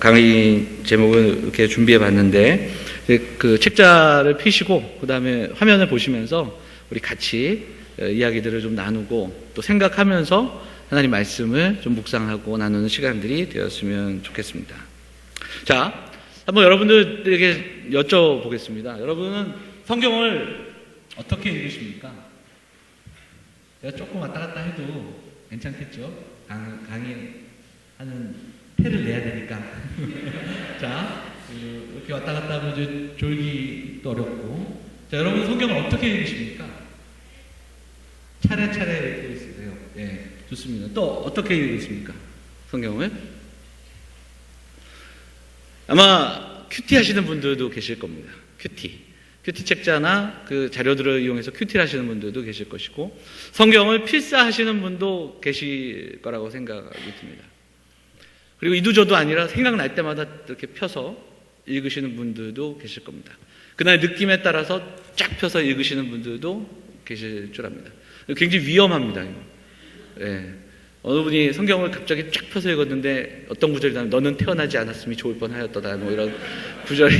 강의 제목을 이렇게 준비해 봤는데, 그 책자를 펴시고 그 다음에 화면을 보시면서 우리 같이 이야기들을 좀 나누고 또 생각하면서 하나님 말씀을 좀 묵상하고 나누는 시간들이 되었으면 좋겠습니다. 자, 한번 여러분들에게 여쭤보겠습니다. 여러분은 성경을 어떻게 읽으십니까? 내가 조금 왔다 갔다 해도 괜찮겠죠? 강의하는 태를 내야 되니까. 자, 이렇게 왔다 갔다 하면 이제 졸기도 어렵고. 자, 여러분 성경을 어떻게 읽으십니까? 차례차례 읽고 있으세요. 예, 좋습니다. 또 어떻게 읽으십니까? 성경을? 아마 큐티 하시는 분들도 계실 겁니다. 큐티 책자나 그 자료들을 이용해서 큐티를 하시는 분들도 계실 것이고, 성경을 필사하시는 분도 계실 거라고 생각이 듭니다. 그리고 이두저도 아니라 생각날 때마다 이렇게 펴서 읽으시는 분들도 계실 겁니다. 그날 느낌에 따라서 쫙 펴서 읽으시는 분들도 계실 줄 압니다. 굉장히 위험합니다. 예. 어느 분이 성경을 갑자기 쫙 펴서 읽었는데 어떤 구절이 나면 너는 태어나지 않았음이 좋을 뻔하였도다, 뭐 이런 구절이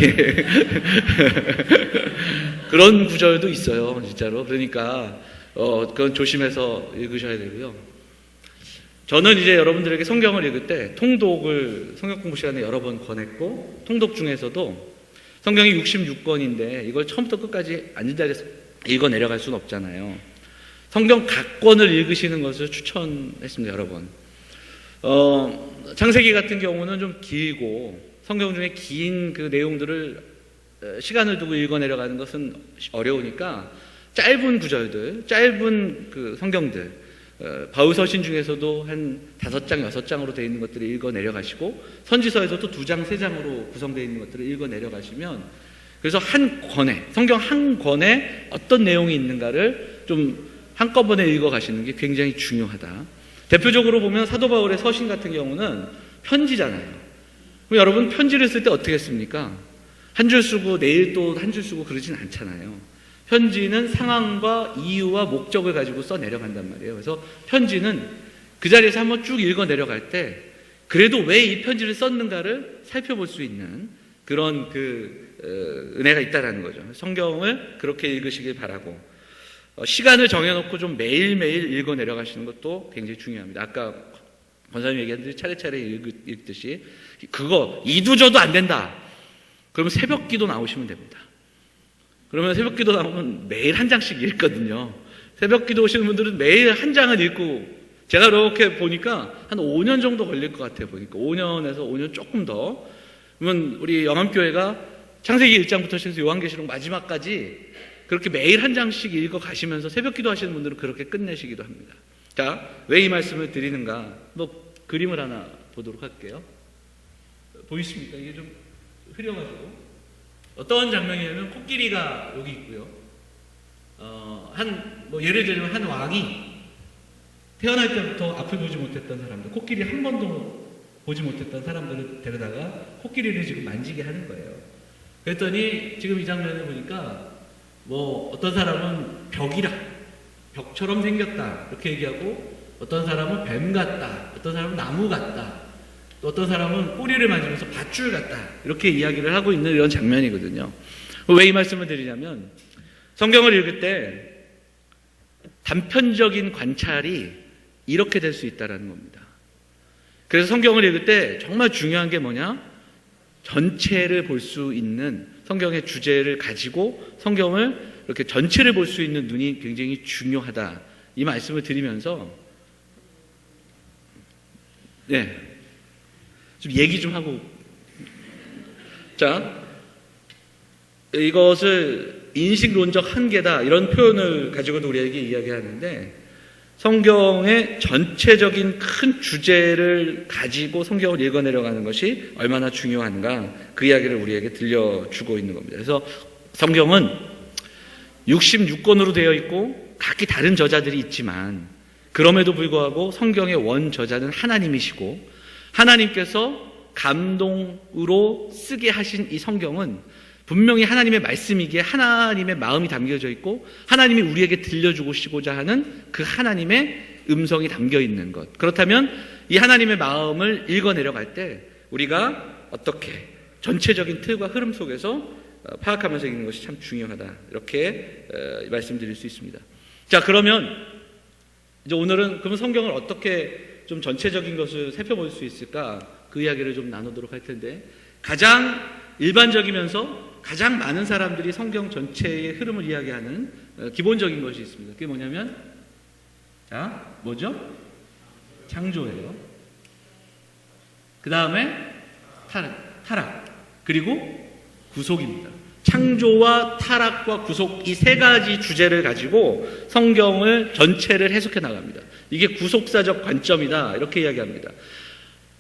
그런 구절도 있어요, 진짜로. 그러니까 그건 조심해서 읽으셔야 되고요. 저는 이제 여러분들에게 성경을 읽을 때 통독을 성경 공부 시간에 여러 번 권했고, 통독 중에서도 성경이 66권인데 이걸 처음부터 끝까지 앉은 자리에서 읽어 내려갈 수는 없잖아요. 성경 각 권을 읽으시는 것을 추천했습니다, 여러 번. 창세기 같은 경우는 좀 길고 성경 중에 긴 그 내용들을 시간을 두고 읽어 내려가는 것은 어려우니까 짧은 구절들, 짧은 그 성경들, 바울서신 중에서도 한 5장, 6장으로 되어 있는 것들을 읽어 내려가시고, 선지서에서도 2장, 3장으로 구성되어 있는 것들을 읽어 내려가시면, 그래서 한 권에, 성경 한 권에 어떤 내용이 있는가를 좀 한꺼번에 읽어가시는 게 굉장히 중요하다. 대표적으로 보면 사도 바울의 서신 같은 경우는 편지잖아요. 그럼 여러분 편지를 쓸 때 어떻게 씁니까? 한 줄 쓰고 내일 또 한 줄 쓰고 그러진 않잖아요. 편지는 상황과 이유와 목적을 가지고 써 내려간단 말이에요. 그래서 편지는 그 자리에서 한번 쭉 읽어 내려갈 때 그래도 왜 이 편지를 썼는가를 살펴볼 수 있는 그런 은혜가 있다라는 거죠. 성경을 그렇게 읽으시길 바라고, 시간을 정해놓고 좀 매일매일 읽어 내려가시는 것도 굉장히 중요합니다. 아까 권사님 얘기했듯이 차례차례 읽듯이 그거 이두저도 안 된다. 그러면 새벽 기도 나오시면 됩니다. 그러면 새벽 기도 나오면 매일 한 장씩 읽거든요. 새벽 기도 오시는 분들은 매일 한 장을 읽고, 제가 이렇게 보니까 한 5년 정도 걸릴 것 같아요. 보니까 5년에서 5년 조금 더. 그러면 우리 영암교회가 창세기 1장부터 시작해서 요한계시록 마지막까지 그렇게 매일 한 장씩 읽어 가시면서 새벽 기도 하시는 분들은 그렇게 끝내시기도 합니다. 자, 왜 이 말씀을 드리는가? 뭐 그림을 하나 보도록 할게요. 보이십니까? 이게 좀 흐려가지고. 어떤 장면이냐면 코끼리가 여기 있고요. 예를 들면 한 왕이 태어날 때부터 앞을 보지 못했던 사람들, 코끼리 한 번도 보지 못했던 사람들을 데려다가 코끼리를 지금 만지게 하는 거예요. 그랬더니 지금 이 장면을 보니까 뭐 어떤 사람은 벽처럼 생겼다 이렇게 얘기하고, 어떤 사람은 뱀 같다, 어떤 사람은 나무 같다, 또 어떤 사람은 꼬리를 만지면서 밧줄 같다 이렇게 이야기를 하고 있는 이런 장면이거든요. 왜 이 말씀을 드리냐면, 성경을 읽을 때 단편적인 관찰이 이렇게 될 수 있다는 겁니다. 그래서 성경을 읽을 때 정말 중요한 게 뭐냐? 전체를 볼 수 있는, 성경의 주제를 가지고 성경을 이렇게 전체를 볼 수 있는 눈이 굉장히 중요하다. 이 말씀을 드리면서 좀 얘기 좀 하고, 자, 이것을 인식론적 한계다 이런 표현을 가지고도 우리에게 이야기하는데, 성경의 전체적인 큰 주제를 가지고 성경을 읽어 내려가는 것이 얼마나 중요한가, 그 이야기를 우리에게 들려주고 있는 겁니다. 그래서 성경은 66권으로 되어 있고 각기 다른 저자들이 있지만, 그럼에도 불구하고 성경의 원 저자는 하나님이시고, 하나님께서 감동으로 쓰게 하신 이 성경은 분명히 하나님의 말씀이기에 하나님의 마음이 담겨져 있고, 하나님이 우리에게 들려주시고자 하는 그 하나님의 음성이 담겨 있는 것. 그렇다면 이 하나님의 마음을 읽어 내려갈 때 우리가 어떻게 전체적인 틀과 흐름 속에서 파악하면서 읽는 것이 참 중요하다. 이렇게 말씀드릴 수 있습니다. 자, 그러면 이제 오늘은 그러면 성경을 어떻게 좀 전체적인 것을 살펴볼 수 있을까? 그 이야기를 좀 나누도록 할 텐데, 가장 일반적이면서 가장 많은 사람들이 성경 전체의 흐름을 이야기하는 기본적인 것이 있습니다. 그게 뭐냐면, 자, 뭐죠? 창조예요. 그 다음에 타락, 그리고 구속입니다. 창조와 타락과 구속, 이 세 가지 주제를 가지고 성경을 전체를 해석해 나갑니다. 이게 구속사적 관점이다, 이렇게 이야기합니다.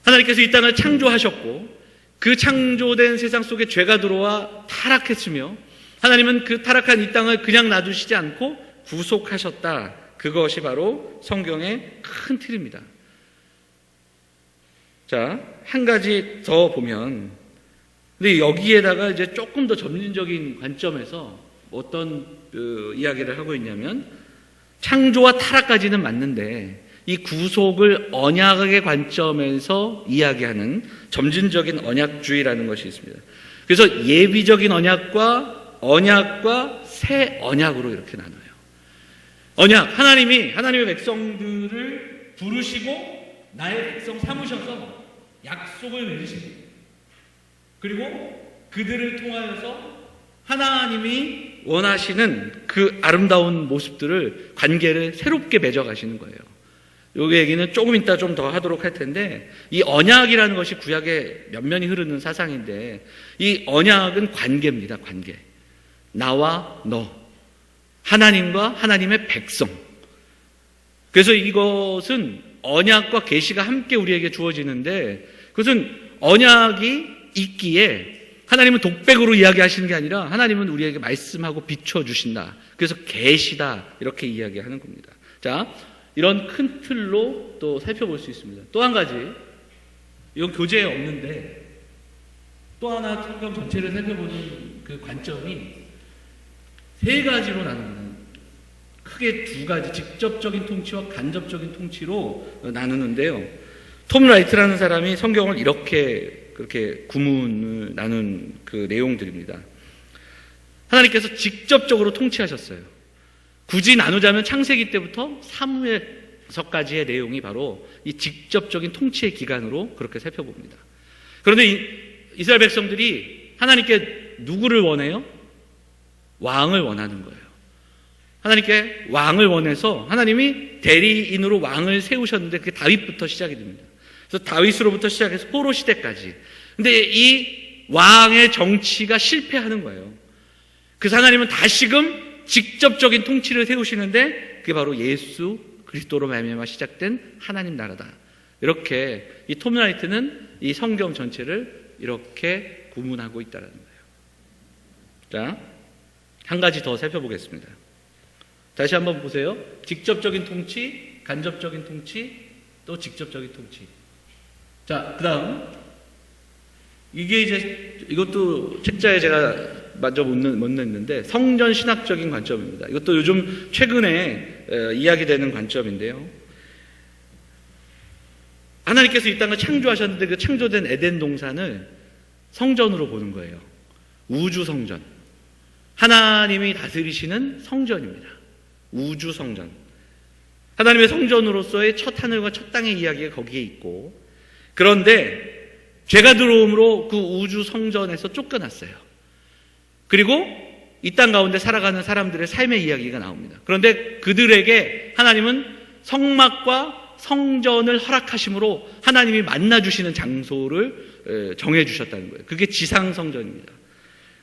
하나님께서 이 땅을 창조하셨고 그 창조된 세상 속에 죄가 들어와 타락했으며 하나님은 그 타락한 이 땅을 그냥 놔두시지 않고 구속하셨다. 그것이 바로 성경의 큰 틀입니다. 자, 한 가지 더 보면, 근데 여기에다가 이제 조금 더 점진적인 관점에서 어떤 이야기를 하고 있냐면, 창조와 타락까지는 맞는데 이 구속을 언약의 관점에서 이야기하는 점진적인 언약주의라는 것이 있습니다. 그래서 예비적인 언약과 새 언약으로 이렇게 나눠요. 언약, 하나님의 백성들을 부르시고 나의 백성 삼으셔서 약속을 맺으시고, 그리고 그들을 통하여서 하나님이 원하시는 그 아름다운 모습들을, 관계를 새롭게 맺어가시는 거예요. 이 얘기는 조금 이따 좀 더 하도록 할 텐데, 이 언약이라는 것이 구약에 면면이 흐르는 사상인데, 이 언약은 관계입니다. 관계. 나와 너, 하나님과 하나님의 백성. 그래서 이것은 언약과 계시가 함께 우리에게 주어지는데, 그것은 언약이 있기에 하나님은 독백으로 이야기하시는 게 아니라 하나님은 우리에게 말씀하고 비춰주신다. 그래서 계시다, 이렇게 이야기하는 겁니다. 자, 이런 큰 틀로 또 살펴볼 수 있습니다. 또 한 가지, 이건 교재에 없는데 또 하나 성경 전체를 살펴보는 그 관점이 세 가지로 나눕니다. 크게 두 가지, 직접적인 통치와 간접적인 통치로 나누는데요. 톰 라이트라는 사람이 성경을 그렇게 구문을 나눈 그 내용들입니다. 하나님께서 직접적으로 통치하셨어요. 굳이 나누자면 창세기 때부터 사무엘서까지의 내용이 바로 이 직접적인 통치의 기간으로 그렇게 살펴봅니다. 그런데 이스라엘 백성들이 하나님께 누구를 원해요? 왕을 원하는 거예요. 하나님께 왕을 원해서 하나님이 대리인으로 왕을 세우셨는데 그게 다윗부터 시작이 됩니다. 그래서 다윗으로부터 시작해서 포로 시대까지. 근데 이 왕의 정치가 실패하는 거예요. 그래서 하나님은 다시금 직접적인 통치를 세우시는데 그게 바로 예수 그리스도로 말미암아 시작된 하나님 나라다. 이렇게 이 톰 라이트는 이 성경 전체를 이렇게 구문하고 있다는 거예요. 자, 한 가지 더 살펴보겠습니다. 다시 한번 보세요. 직접적인 통치, 간접적인 통치, 또 직접적인 통치. 자, 그 다음, 이것도 책자에 제가 먼저 못 냈는데, 성전 신학적인 관점입니다. 이것도 요즘 최근에 이야기되는 관점인데요. 하나님께서 이 땅을 창조하셨는데 그 창조된 에덴 동산을 성전으로 보는 거예요. 우주 성전. 하나님이 다스리시는 성전입니다. 우주 성전. 하나님의 성전으로서의 첫 하늘과 첫 땅의 이야기가 거기에 있고, 그런데 죄가 들어옴으로 그 우주 성전에서 쫓겨났어요. 그리고 이 땅 가운데 살아가는 사람들의 삶의 이야기가 나옵니다. 그런데 그들에게 하나님은 성막과 성전을 허락하심으로 하나님이 만나주시는 장소를 정해주셨다는 거예요. 그게 지상 성전입니다.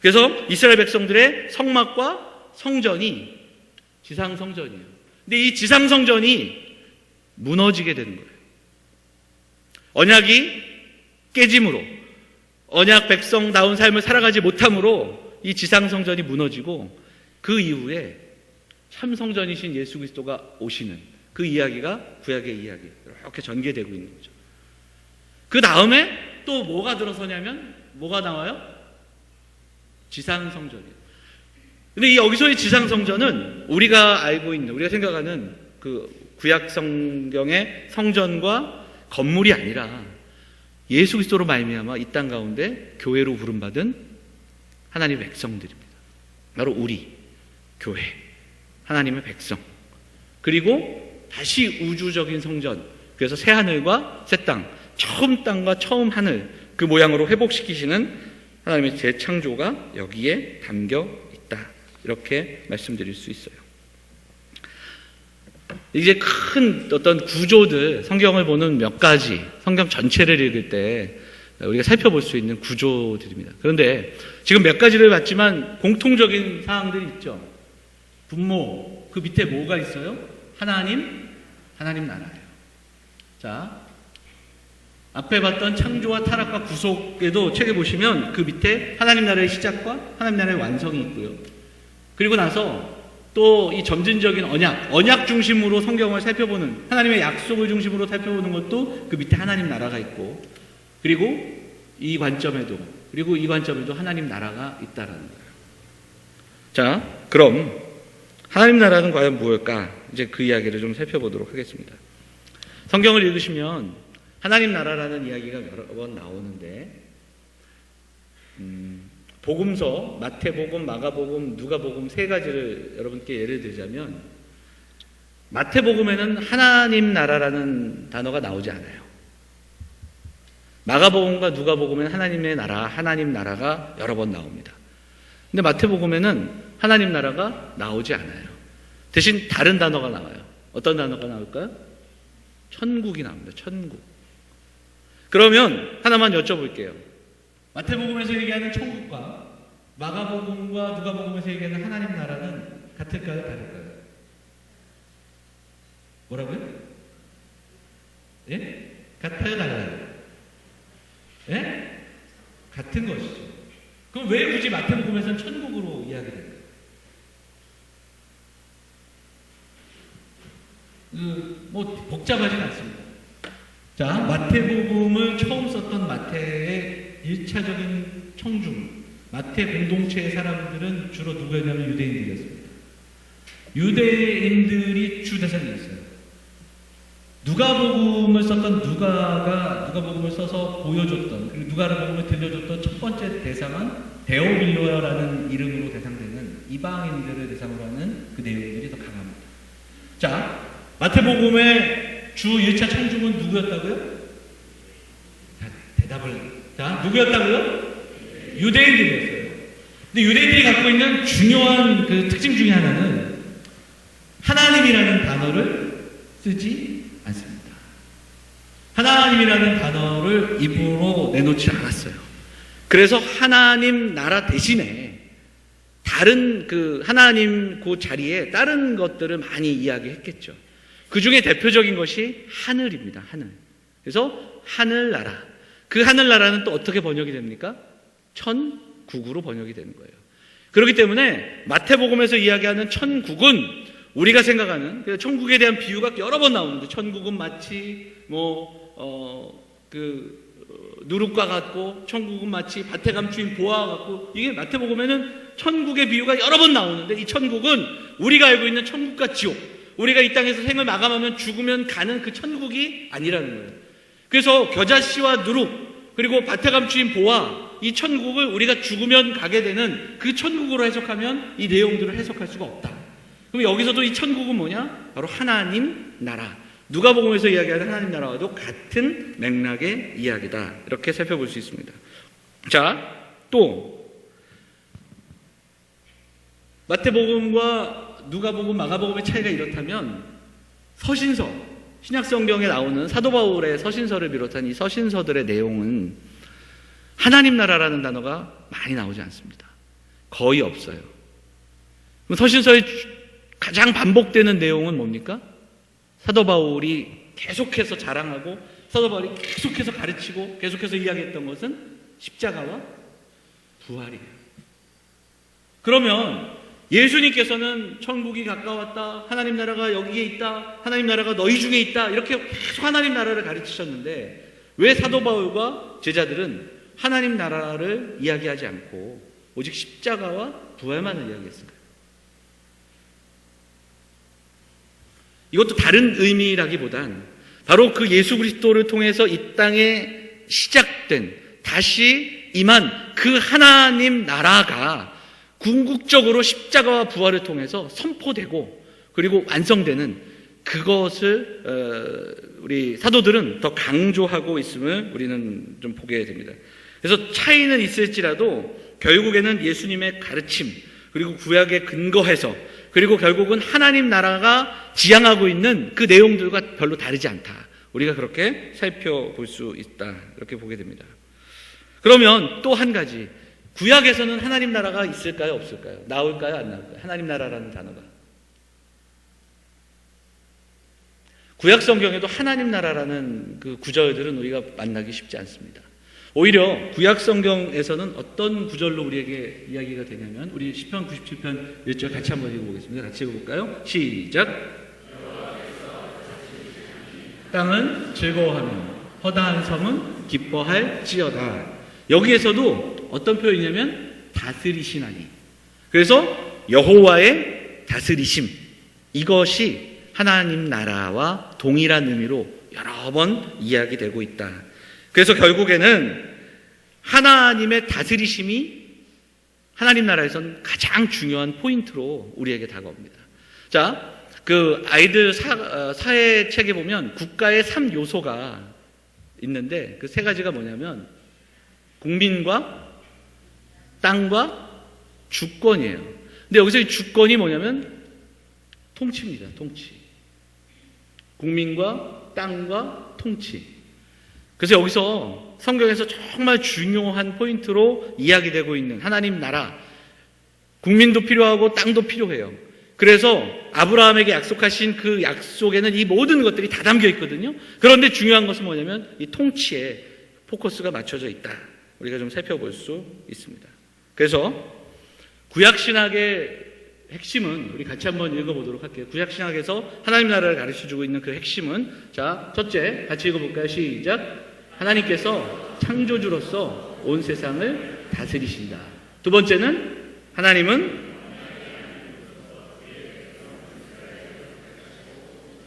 그래서 이스라엘 백성들의 성막과 성전이 지상 성전이에요. 근데 이 지상 성전이 무너지게 되는 거예요. 언약이 깨짐으로, 언약 백성다운 삶을 살아가지 못함으로 이 지상 성전이 무너지고, 그 이후에 참 성전이신 예수 그리스도가 오시는 그 이야기가 구약의 이야기, 이렇게 전개되고 있는 거죠. 그 다음에 또 뭐가 들어서냐면, 뭐가 나와요? 지상 성전이에요. 근데 여기서의 지상 성전은 우리가 알고 있는, 우리가 생각하는 그 구약 성경의 성전과 건물이 아니라 예수 그리스도로 말미암아 이 땅 가운데 교회로 부름받은 하나님의 백성들입니다. 바로 우리 교회, 하나님의 백성. 그리고 다시 우주적인 성전, 그래서 새 하늘과 새 땅, 처음 땅과 처음 하늘 그 모양으로 회복시키시는 하나님의 재창조가 여기에 담겨 있다. 이렇게 말씀드릴 수 있어요. 이제 큰 어떤 구조들, 성경을 보는 몇 가지, 성경 전체를 읽을 때 우리가 살펴볼 수 있는 구조들입니다. 그런데 지금 몇 가지를 봤지만 공통적인 사항들이 있죠. 분모, 그 밑에 뭐가 있어요? 하나님 나라예요. 자, 앞에 봤던 창조와 타락과 구속에도 책에 보시면 그 밑에 하나님 나라의 시작과 하나님 나라의 완성이 있고요. 그리고 나서 또 이 점진적인 언약 중심으로 성경을 살펴보는, 하나님의 약속을 중심으로 살펴보는 것도 그 밑에 하나님 나라가 있고, 그리고 이 관점에도 하나님 나라가 있다라는 거예요. 자, 그럼 하나님 나라는 과연 무엇일까? 이제 그 이야기를 좀 살펴보도록 하겠습니다. 성경을 읽으시면 하나님 나라라는 이야기가 여러 번 나오는데, 복음서, 마태복음, 마가복음, 누가복음 세 가지를 여러분께 예를 들자면, 마태복음에는 하나님 나라라는 단어가 나오지 않아요. 마가복음과 누가복음에는 하나님의 나라, 하나님 나라가 여러 번 나옵니다. 근데 마태복음에는 하나님 나라가 나오지 않아요. 대신 다른 단어가 나와요. 어떤 단어가 나올까요? 천국이 나옵니다. 천국. 그러면 하나만 여쭤볼게요. 마태복음에서 얘기하는 천국과 마가복음과 누가복음에서 얘기하는 하나님 나라는 같을까요? 다를까요? 뭐라고요? 예? 같아요? 달라요? 예? 같은 것이죠. 그럼 왜 굳이 마태복음에서는 천국으로 이야기될까요? 복잡하진 않습니다. 자, 마태복음을 처음 썼던 마태의 1차적인 청중, 마태 공동체의 사람들은 주로 누구였냐면 유대인들이었습니다. 유대인들이 주 대상이었어요. 누가복음을 썼던 누가복음을 써서 보여줬던, 그리고 누가복음을 들려줬던 첫 번째 대상은 데오빌로라는 이름으로 대상되는 이방인들을 대상으로 하는 그 내용들이 더 강합니다. 자, 마태복음의 주 1차 청중은 누구였다고요? 자, 누구였다고요? 유대인들이었어요. 근데 유대인들이 갖고 있는 중요한 그 특징 중에 하나는 하나님이라는 단어를 쓰지 않습니다. 하나님이라는 단어를 입으로 내놓지 않았어요. 그래서 하나님 나라 대신에 다른 그 하나님 그 자리에 다른 것들을 많이 이야기했겠죠. 그 중에 대표적인 것이 하늘입니다. 하늘. 그래서 하늘나라. 그 하늘나라는 또 어떻게 번역이 됩니까? 천국으로 번역이 되는 거예요. 그렇기 때문에 마태복음에서 이야기하는 천국은 우리가 생각하는 천국에 대한 비유가 여러 번 나오는데, 천국은 마치 누룩과 같고, 천국은 마치 밭에 감추인 보화와 같고, 이게 마태복음에는 천국의 비유가 여러 번 나오는데, 이 천국은 우리가 알고 있는 천국과 지옥, 우리가 이 땅에서 생을 마감하면 죽으면 가는 그 천국이 아니라는 거예요. 그래서 겨자씨와 누룩, 그리고 밭에 감추인 보화, 이 천국을 우리가 죽으면 가게 되는 그 천국으로 해석하면 이 내용들을 해석할 수가 없다. 그럼 여기서도 이 천국은 뭐냐? 바로 하나님 나라. 누가복음에서 이야기하는 하나님 나라와도 같은 맥락의 이야기다. 이렇게 살펴볼 수 있습니다. 자, 또 마태복음과 누가복음, 마가복음의 차이가 이렇다면 서신서, 신약성경에 나오는 사도 바울의 서신서를 비롯한 이 서신서들의 내용은 하나님 나라라는 단어가 많이 나오지 않습니다. 거의 없어요. 서신서의 가장 반복되는 내용은 뭡니까? 사도 바울이 계속해서 자랑하고, 사도 바울이 계속해서 가르치고, 계속해서 이야기했던 것은 십자가와 부활이에요. 그러면 예수님께서는 천국이 가까웠다, 하나님 나라가 여기에 있다, 하나님 나라가 너희 중에 있다, 이렇게 계속 하나님 나라를 가르치셨는데, 왜 사도 바울과 제자들은 하나님 나라를 이야기하지 않고 오직 십자가와 부활만을 이야기했을까요? 이것도 다른 의미라기보단 바로 그 예수 그리스도를 통해서 이 땅에 시작된, 다시 임한 그 하나님 나라가 궁극적으로 십자가와 부활을 통해서 선포되고 그리고 완성되는 그것을 우리 사도들은 더 강조하고 있음을 우리는 좀 보게 됩니다. 그래서 차이는 있을지라도 결국에는 예수님의 가르침, 그리고 구약에 근거해서, 그리고 결국은 하나님 나라가 지향하고 있는 그 내용들과 별로 다르지 않다. 우리가 그렇게 살펴볼 수 있다. 이렇게 보게 됩니다. 그러면 또 한 가지, 구약에서는 하나님 나라가 있을까요? 없을까요? 나올까요? 안 나올까요? 하나님 나라라는 단어가. 구약 성경에도 하나님 나라라는 그 구절들은 우리가 만나기 쉽지 않습니다. 오히려 구약 성경에서는 어떤 구절로 우리에게 이야기가 되냐면, 우리 시편 97편 1절 같이 한번 읽어보겠습니다. 같이 읽어볼까요? 시작. 땅은 즐거워하며 허다한 성은 기뻐할지어다. 여기에서도 어떤 표현이냐면 다스리시나니. 그래서 여호와의 다스리심, 이것이 하나님 나라와 동일한 의미로 여러 번 이야기되고 있다. 그래서 결국에는 하나님의 다스리심이 하나님 나라에서는 가장 중요한 포인트로 우리에게 다가옵니다. 자, 그 아이들 사회 책에 보면 국가의 3요소가 있는데 그 세 가지가 뭐냐면 국민과 땅과 주권이에요. 근데 여기서 이 주권이 뭐냐면 통치입니다. 통치. 국민과 땅과 통치. 그래서 여기서 성경에서 정말 중요한 포인트로 이야기되고 있는 하나님 나라, 국민도 필요하고 땅도 필요해요. 그래서 아브라함에게 약속하신 그 약속에는 이 모든 것들이 다 담겨 있거든요. 그런데 중요한 것은 뭐냐면 이 통치에 포커스가 맞춰져 있다. 우리가 좀 살펴볼 수 있습니다. 그래서 구약신학의 핵심은, 우리 같이 한번 읽어보도록 할게요. 구약신학에서 하나님 나라를 가르쳐주고 있는 그 핵심은, 자, 첫째, 같이 읽어볼까요? 시작. 하나님께서 창조주로서 온 세상을 다스리신다. 두 번째는 하나님은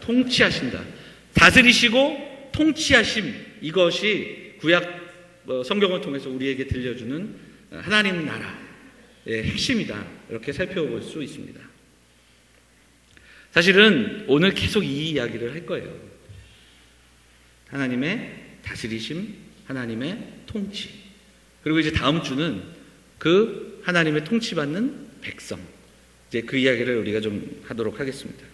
통치하신다. 다스리시고 통치하심, 이것이 구약 성경을 통해서 우리에게 들려주는 하나님 나라의 핵심이다. 이렇게 살펴볼 수 있습니다. 사실은 오늘 계속 이 이야기를 할 거예요. 하나님의 다스리심, 하나님의 통치. 그리고 이제 다음 주는 그 하나님의 통치받는 백성. 이제 그 이야기를 우리가 좀 하도록 하겠습니다.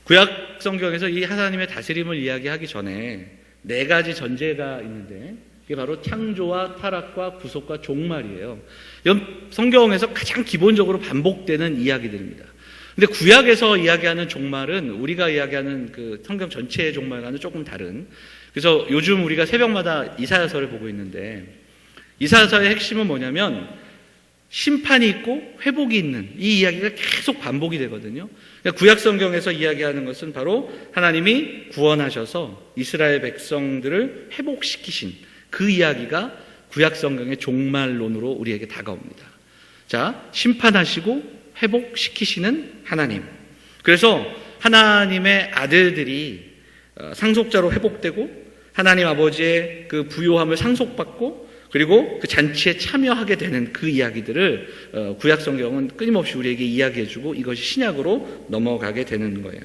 구약 성경에서 이 하나님의 다스림을 이야기하기 전에 네 가지 전제가 있는데, 그게 바로 창조와 타락과 구속과 종말이에요. 이건 성경에서 가장 기본적으로 반복되는 이야기들입니다. 근데 구약에서 이야기하는 종말은 우리가 이야기하는 그 성경 전체의 종말과는 조금 다른, 그래서 요즘 우리가 새벽마다 이사야서를 보고 있는데, 이사야서의 핵심은 뭐냐면 심판이 있고 회복이 있는 이 이야기가 계속 반복이 되거든요. 구약 성경에서 이야기하는 것은 바로 하나님이 구원하셔서 이스라엘 백성들을 회복시키신 그 이야기가 구약 성경의 종말론으로 우리에게 다가옵니다. 자, 심판하시고 회복시키시는 하나님. 그래서 하나님의 아들들이 상속자로 회복되고 하나님 아버지의 그 부요함을 상속받고 그리고 그 잔치에 참여하게 되는 그 이야기들을 구약 성경은 끊임없이 우리에게 이야기해주고 이것이 신약으로 넘어가게 되는 거예요.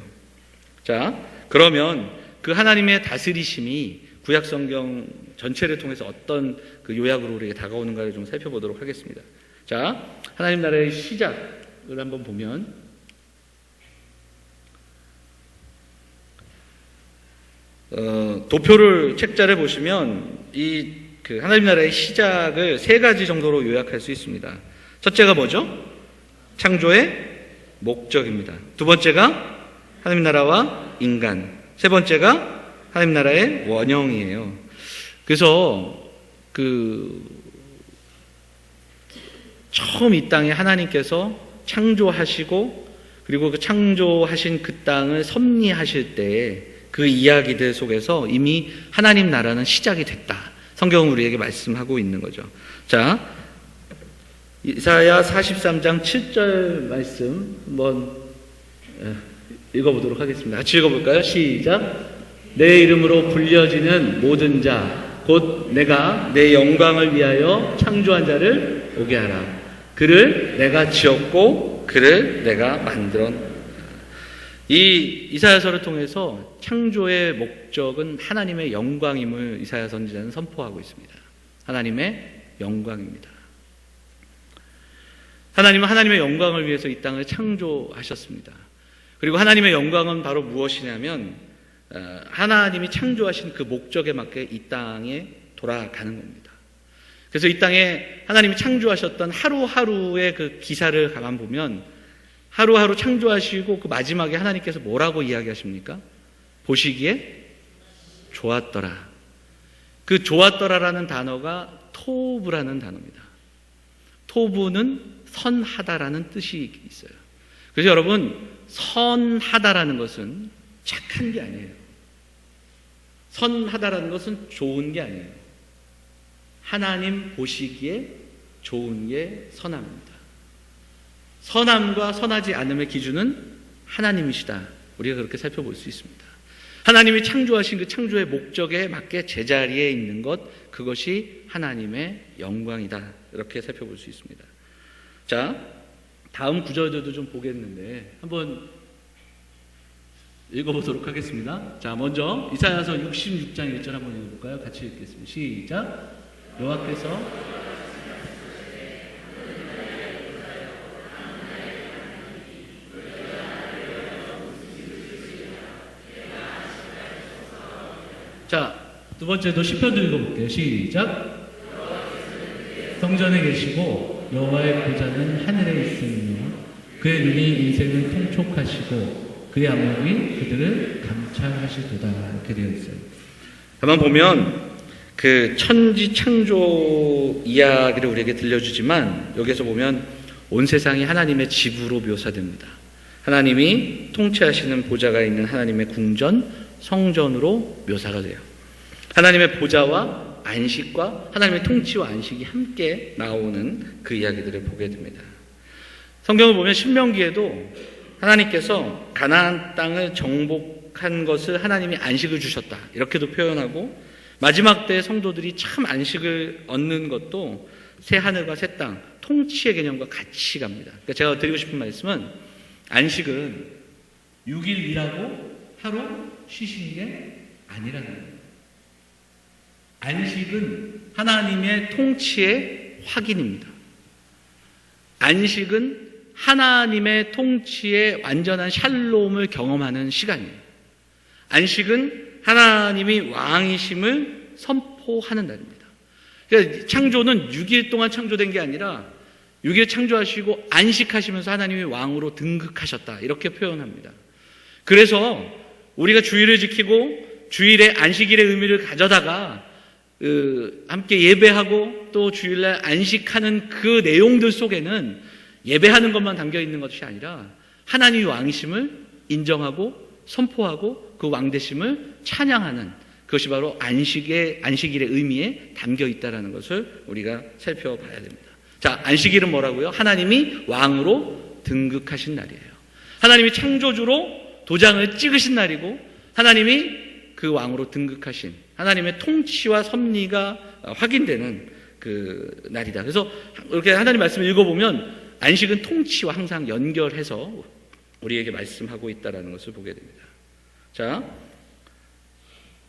자, 그러면 그 하나님의 다스리심이 구약 성경 전체를 통해서 어떤 그 요약으로 우리에게 다가오는가를 좀 살펴보도록 하겠습니다. 자, 하나님 나라의 시작을 한번 보면 도표를 책자를 보시면 이 그 하나님 나라의 시작을 세 가지 정도로 요약할 수 있습니다. 첫째가 뭐죠? 창조의 목적입니다. 두 번째가 하나님 나라와 인간. 세 번째가 하나님 나라의 원형이에요. 그래서 처음 이 땅에 하나님께서 창조하시고 그리고 그 창조하신 그 땅을 섭리하실 때 그 이야기들 속에서 이미 하나님 나라는 시작이 됐다. 성경은 우리에게 말씀하고 있는 거죠. 자, 이사야 43장 7절 말씀 한번 읽어보도록 하겠습니다. 같이 읽어볼까요? 시작. 내 이름으로 불려지는 모든 자, 곧 내가 내 영광을 위하여 창조한 자를 오게 하라. 그를 내가 지었고 그를 내가 만들었노라. 이 이사야서를 통해서 창조의 목적은 하나님의 영광임을 이사야 선지자는 선포하고 있습니다. 하나님의 영광입니다. 하나님은 하나님의 영광을 위해서 이 땅을 창조하셨습니다. 그리고 하나님의 영광은 바로 무엇이냐면 하나님이 창조하신 그 목적에 맞게 이 땅에 돌아가는 겁니다. 그래서 이 땅에 하나님이 창조하셨던 하루하루의 그 기사를 가만 보면 하루하루 창조하시고 그 마지막에 하나님께서 뭐라고 이야기하십니까? 보시기에 좋았더라. 그 좋았더라라는 단어가 토브라는 단어입니다. 토브는 선하다라는 뜻이 있어요. 그래서 여러분, 선하다라는 것은 착한 게 아니에요. 선하다라는 것은 좋은 게 아니에요. 하나님 보시기에 좋은 게 선함입니다. 선함과 선하지 않음의 기준은 하나님이시다. 우리가 그렇게 살펴볼 수 있습니다. 하나님이 창조하신 그 창조의 목적에 맞게 제자리에 있는 것, 그것이 하나님의 영광이다. 이렇게 살펴볼 수 있습니다. 자, 다음 구절들도 좀 보겠는데 한번 읽어보도록 하겠습니다. 자, 먼저 이사야서 66장 1절 한번 읽어볼까요? 같이 읽겠습니다. 시작. 여호와께서 자, 두 번째도 시편도 읽어볼게요. 시작. 성전에 계시고 여호와의 보좌는 하늘에 있으며 그의 눈이 인생을 통촉하시고 그의 안목이 그들을 감찰하시도다. 이렇게 되어 있어요. 가만 보면 그 천지 창조 이야기를 우리에게 들려주지만 여기서 보면 온 세상이 하나님의 집으로 묘사됩니다. 하나님이 통치하시는 보좌가 있는 하나님의 궁전, 성전으로 묘사가 돼요. 하나님의 보좌와 안식과 하나님의 통치와 안식이 함께 나오는 그 이야기들을 보게 됩니다. 성경을 보면 신명기에도 하나님께서 가나안 땅을 정복한 것을 하나님이 안식을 주셨다. 이렇게도 표현하고 마지막 때의 성도들이 참 안식을 얻는 것도 새 하늘과 새 땅, 통치의 개념과 같이 갑니다. 그러니까 제가 드리고 싶은 말씀은 안식은 6일 일하고 하루 쉬시는 게 아니라는 거예요. 안식은 하나님의 통치의 확인입니다. 안식은 하나님의 통치의 완전한 샬롬을 경험하는 시간이에요. 안식은 하나님이 왕이심을 선포하는 날입니다. 그러니까 창조는 6일 동안 창조된 게 아니라 6일 창조하시고 안식하시면서 하나님이 왕으로 등극하셨다. 이렇게 표현합니다. 그래서 우리가 주일을 지키고 주일에 안식일의 의미를 가져다가 함께 예배하고 또 주일날 안식하는 그 내용들 속에는 예배하는 것만 담겨 있는 것이 아니라 하나님의 왕이심을 인정하고 선포하고 그 왕되심을 찬양하는 그것이 바로 안식일의 의미에 담겨 있다는 것을 우리가 살펴봐야 됩니다. 자, 안식일은 뭐라고요? 하나님이 왕으로 등극하신 날이에요. 하나님이 창조주로 도장을 찍으신 날이고 하나님이 그 왕으로 등극하신 하나님의 통치와 섭리가 확인되는 그 날이다. 그래서 이렇게 하나님 말씀을 읽어보면 안식은 통치와 항상 연결해서 우리에게 말씀하고 있다는 것을 보게 됩니다. 자,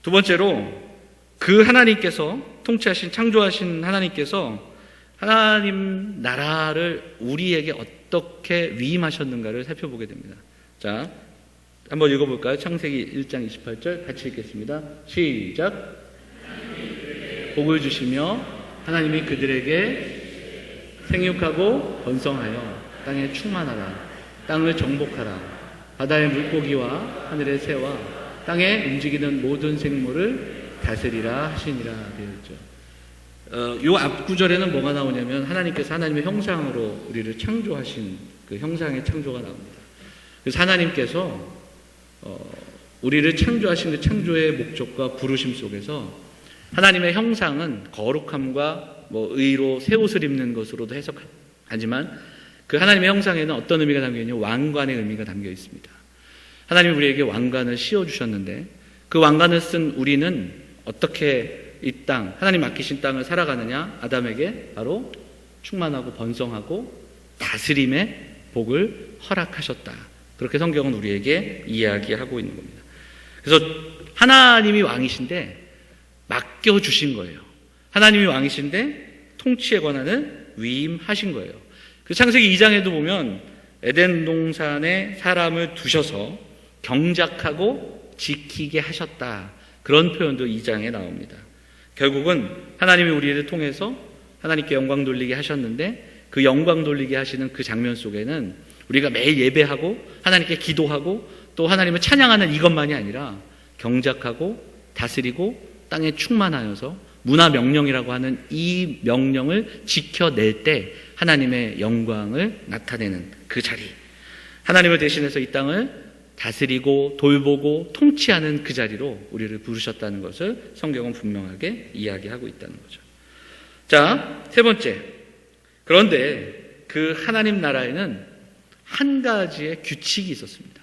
두 번째로 그 하나님께서 통치하신 창조하신 하나님께서 하나님 나라를 우리에게 어떻게 위임하셨는가를 살펴보게 됩니다. 자, 한번 읽어볼까요? 창세기 1장 28절 같이 읽겠습니다. 시작. 복을 주시며 하나님이 그들에게 생육하고 번성하여 땅에 충만하라. 땅을 정복하라. 바다의 물고기와 하늘의 새와 땅에 움직이는 모든 생물을 다스리라 하시니라 되어 있죠. 요 앞구절에는 뭐가 나오냐면 하나님께서 하나님의 형상으로 우리를 창조하신 그 형상의 창조가 나옵니다. 그래서 하나님께서 우리를 창조하신 그 창조의 목적과 부르심 속에서 하나님의 형상은 거룩함과 의로 새 옷을 입는 것으로도 해석하지만 그 하나님의 형상에는 어떤 의미가 담겨 있냐면 왕관의 의미가 담겨 있습니다. 하나님이 우리에게 왕관을 씌워주셨는데 그 왕관을 쓴 우리는 어떻게 이 땅, 하나님 맡기신 땅을 살아가느냐? 아담에게 바로 충만하고 번성하고 다스림의 복을 허락하셨다. 그렇게 성경은 우리에게 이야기하고 있는 겁니다. 그래서 하나님이 왕이신데 맡겨주신 거예요. 하나님이 왕이신데 통치의 권한을 위임하신 거예요. 그 창세기 2장에도 보면 에덴 동산에 사람을 두셔서 경작하고 지키게 하셨다. 그런 표현도 2장에 나옵니다. 결국은 하나님이 우리를 통해서 하나님께 영광 돌리게 하셨는데 그 영광 돌리게 하시는 그 장면 속에는 우리가 매일 예배하고 하나님께 기도하고 또 하나님을 찬양하는 이것만이 아니라 경작하고 다스리고 땅에 충만하여서 문화 명령이라고 하는 이 명령을 지켜낼 때 하나님의 영광을 나타내는 그 자리, 하나님을 대신해서 이 땅을 다스리고 돌보고 통치하는 그 자리로 우리를 부르셨다는 것을 성경은 분명하게 이야기하고 있다는 거죠. 자, 세 번째. 그런데 그 하나님 나라에는 한 가지의 규칙이 있었습니다.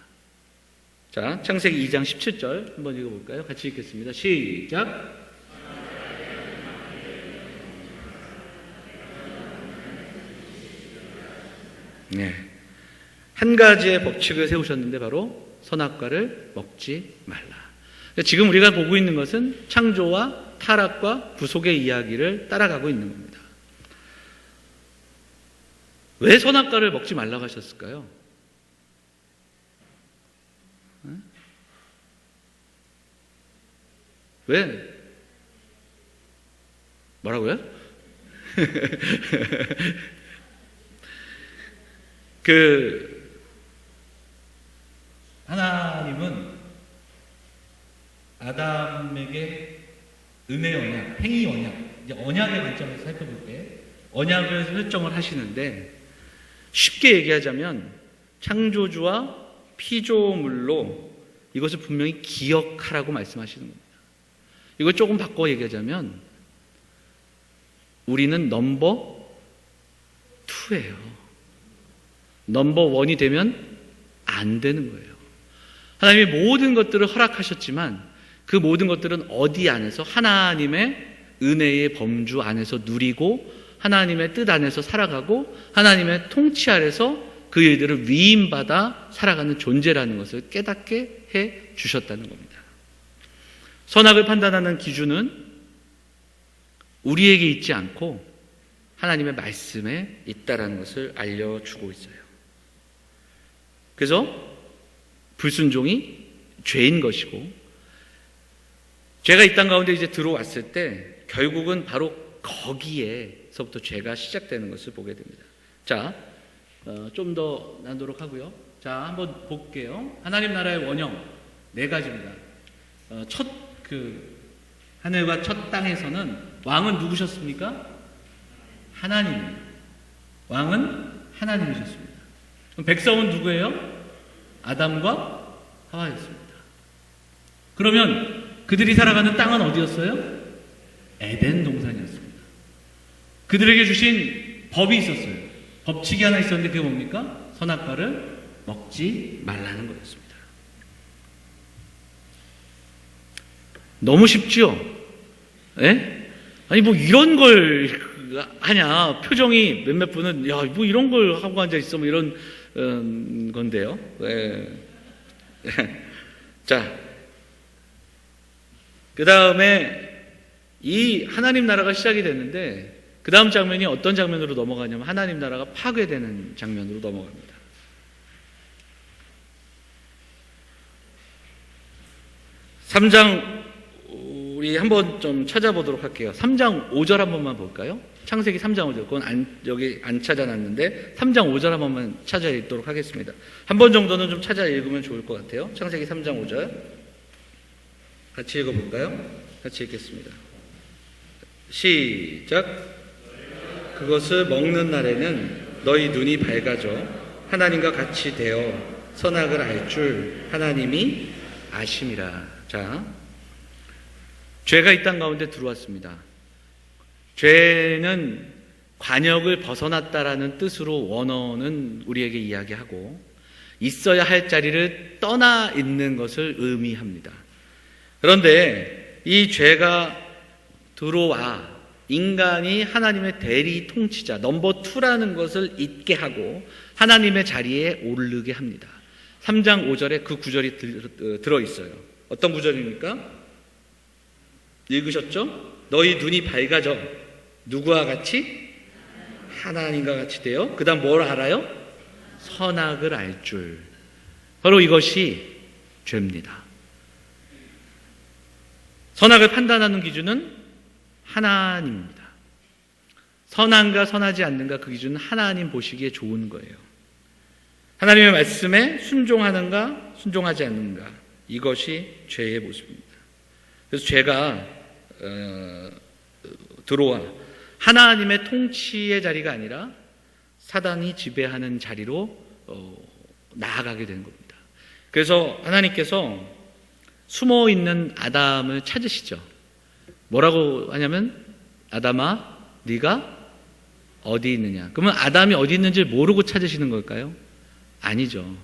자, 창세기 2장 17절 한번 읽어볼까요? 같이 읽겠습니다. 시작. 네. 한 가지의 법칙을 세우셨는데 바로 선악과를 먹지 말라. 지금 우리가 보고 있는 것은 창조와 타락과 구속의 이야기를 따라가고 있는 겁니다. 왜 선악과를 먹지 말라고 하셨을까요? 왜? 뭐라고요? 하나님은 아담에게 은혜 언약, 행위 언약, 이제 언약의 관점에서 살펴볼 때 언약을 설정을 하시는데 쉽게 얘기하자면 창조주와 피조물로 이것을 분명히 기억하라고 말씀하시는 겁니다. 이걸 조금 바꿔 얘기하자면 우리는 넘버 2예요. 넘버 1이 되면 안 되는 거예요. 하나님이 모든 것들을 허락하셨지만 그 모든 것들은 어디 안에서 하나님의 은혜의 범주 안에서 누리고 하나님의 뜻 안에서 살아가고 하나님의 통치 아래서 그 일들을 위임받아 살아가는 존재라는 것을 깨닫게 해 주셨다는 겁니다. 선악을 판단하는 기준은 우리에게 있지 않고 하나님의 말씀에 있다라는 것을 알려주고 있어요. 그래서 불순종이 죄인 것이고 죄가 이 땅 가운데 이제 들어왔을 때 결국은 바로 거기에서부터 죄가 시작되는 것을 보게 됩니다. 자, 좀 더 나누도록 하고요. 자, 한번 볼게요. 하나님 나라의 원형 4가지입니다. 하늘과 첫 땅에서는 왕은 누구셨습니까? 하나님. 왕은 하나님이셨습니다. 그럼 백성은 누구예요? 아담과 하와였습니다. 그러면 그들이 살아가는 땅은 어디였어요? 에덴 동산이었습니다. 그들에게 주신 법이 있었어요. 법칙이 하나 있었는데 그게 뭡니까? 선악과를 먹지 말라는 거였습니다. 너무 쉽죠? 예? 아니 뭐 이런 걸 하냐? 표정이 몇몇 분은 야 뭐 이런 걸 하고 앉아 있어 뭐 이런 건데요. 예. 자, 그 다음에 이 하나님 나라가 시작이 됐는데 그 다음 장면이 어떤 장면으로 넘어가냐면 하나님 나라가 파괴되는 장면으로 넘어갑니다. 3장 우리 한번 좀 찾아보도록 할게요. 3장 5절 한 번만 볼까요? 창세기 3장 5절. 그건 여기 안 찾아놨는데 3장 5절 한 번만 찾아 읽도록 하겠습니다. 한 번 정도는 좀 찾아 읽으면 좋을 것 같아요. 창세기 3장 5절 같이 읽어볼까요? 같이 읽겠습니다. 시작. 그것을 먹는 날에는 너희 눈이 밝아져 하나님과 같이 되어 선악을 알 줄 하나님이 아심이라. 자, 죄가 이 땅 가운데 들어왔습니다. 죄는 관역을 벗어났다라는 뜻으로 원어는 우리에게 이야기하고 있어야 할 자리를 떠나 있는 것을 의미합니다. 그런데 이 죄가 들어와 인간이 하나님의 대리 통치자 넘버 2라는 것을 잊게 하고 하나님의 자리에 오르게 합니다. 3장 5절에 그 구절이 들어있어요. 어떤 구절입니까? 읽으셨죠? 너희 눈이 밝아져 누구와 같이? 하나님과 같이 돼요. 그 다음 뭘 알아요? 선악을 알 줄. 바로 이것이 죄입니다. 선악을 판단하는 기준은 하나님입니다. 선한가 선하지 않는가 그 기준은 하나님 보시기에 좋은 거예요. 하나님의 말씀에 순종하는가 순종하지 않는가 이것이 죄의 모습입니다. 그래서 죄가 들어와 하나님의 통치의 자리가 아니라 사단이 지배하는 자리로 나아가게 되는 겁니다. 그래서 하나님께서 숨어있는 아담을 찾으시죠. 뭐라고 하냐면 아담아 네가 어디 있느냐. 그러면 아담이 어디 있는지 모르고 찾으시는 걸까요? 아니죠.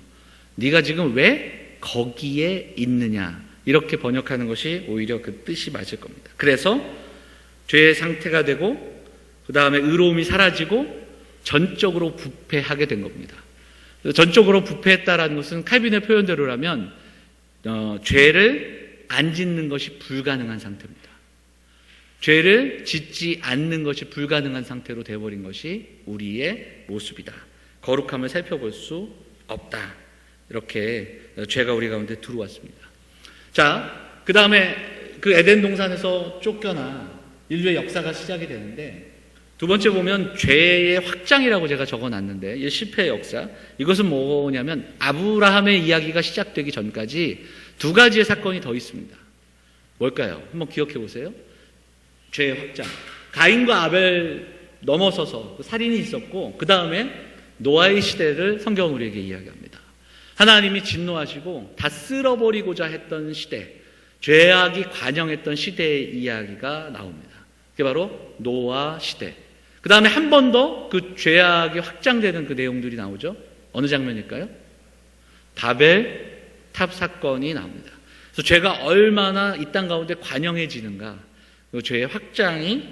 네가 지금 왜 거기에 있느냐 이렇게 번역하는 것이 오히려 그 뜻이 맞을 겁니다. 그래서 죄의 상태가 되고 그 다음에 의로움이 사라지고 전적으로 부패하게 된 겁니다. 전적으로 부패했다라는 것은 칼빈의 표현대로라면 죄를 안 짓는 것이 불가능한 상태입니다. 죄를 짓지 않는 것이 불가능한 상태로 되어버린 것이 우리의 모습이다. 거룩함을 살펴볼 수 없다. 이렇게 죄가 우리 가운데 들어왔습니다. 자, 그 다음에 그 에덴 동산에서 쫓겨나 인류의 역사가 시작이 되는데 두 번째 보면 죄의 확장이라고 제가 적어놨는데 이 실패의 역사. 이것은 뭐냐면 아브라함의 이야기가 시작되기 전까지 두 가지의 사건이 더 있습니다. 뭘까요? 한번 기억해 보세요. 죄의 확장. 가인과 아벨 넘어서서 살인이 있었고 그 다음에 노아의 시대를 성경은 우리에게 이야기합니다. 하나님이 진노하시고 다 쓸어버리고자 했던 시대, 죄악이 관영했던 시대의 이야기가 나옵니다. 그게 바로 노아 시대. 그 다음에 한 번 더 그 죄악이 확장되는 그 내용들이 나오죠. 어느 장면일까요? 바벨 탑 사건이 나옵니다. 그래서 죄가 얼마나 이 땅 가운데 관영해지는가, 그 죄의 확장이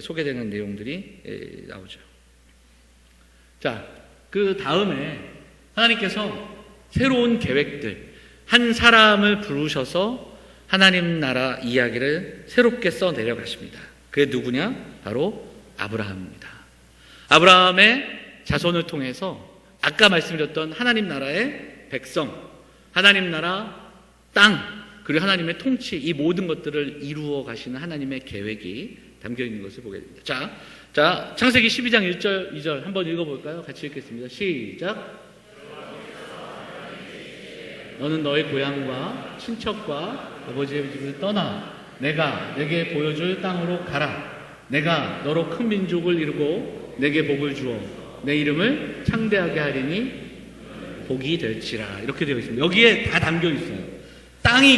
소개되는 내용들이 나오죠. 자, 그 다음에 하나님께서 새로운 계획들, 한 사람을 부르셔서 하나님 나라 이야기를 새롭게 써 내려가십니다. 그게 누구냐? 바로 아브라함입니다. 아브라함의 자손을 통해서 아까 말씀드렸던 하나님 나라의 백성, 하나님 나라 땅, 그리고 하나님의 통치, 이 모든 것들을 이루어 가시는 하나님의 계획이 담겨 있는 것을 보게 됩니다. 자, 창세기 12장 1절, 2절 한번 읽어볼까요? 같이 읽겠습니다. 시작. 너는 너의 고향과 친척과 아버지의 집을 떠나 내가 내게 보여줄 땅으로 가라. 내가 너로 큰 민족을 이루고 내게 복을 주어 내 이름을 창대하게 하리니 복이 될지라. 이렇게 되어 있습니다. 여기에 다 담겨 있어요. 땅이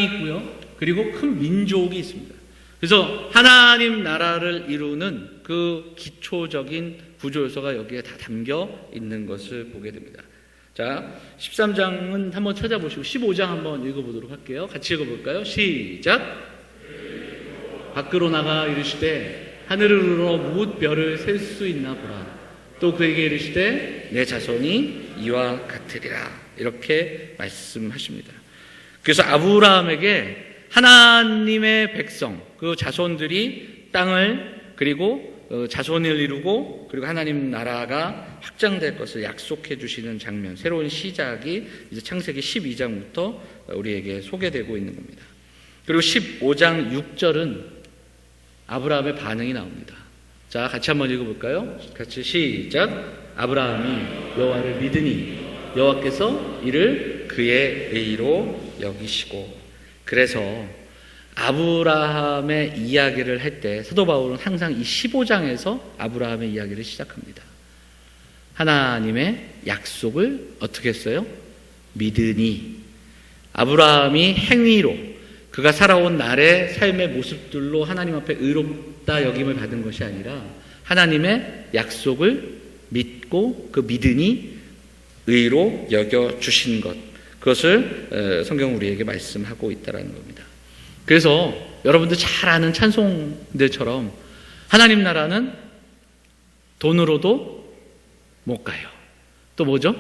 있고요. 그리고 큰 민족이 있습니다. 그래서 하나님 나라를 이루는 그 기초적인 구조 요소가 여기에 다 담겨 있는 것을 보게 됩니다. 자, 13장은 한번 찾아보시고 15장 한번 읽어보도록 할게요. 같이 읽어볼까요? 시작. 밖으로 나가 이르시되 하늘을 우러 무엇 별을 셀 수 있나 보라. 또 그에게 이르시되 내 자손이 이와 같으리라. 이렇게 말씀하십니다. 그래서 아브라함에게 하나님의 백성, 그 자손들이 땅을 그리고 자손을 이루고 그리고 하나님 나라가 확장될 것을 약속해 주시는 장면, 새로운 시작이 이제 창세기 12장부터 우리에게 소개되고 있는 겁니다. 그리고 15장 6절은 아브라함의 반응이 나옵니다. 자, 같이 한번 읽어볼까요? 같이 시작. 아브라함이 여호와를 믿으니 여호와께서 이를 그의 의로 여기시고. 그래서 아브라함의 이야기를 할 때 사도 바울은 항상 이 15장에서 아브라함의 이야기를 시작합니다. 하나님의 약속을 어떻게 했어요? 믿으니. 아브라함이 행위로 그가 살아온 날의 삶의 모습들로 하나님 앞에 의롭다 여김을 받은 것이 아니라 하나님의 약속을 믿고 그 믿으니 의로 여겨주신 것, 그것을 성경은 우리에게 말씀하고 있다는 겁니다. 그래서 여러분들 잘 아는 찬송들처럼 하나님 나라는 돈으로도 못 가요. 또 뭐죠?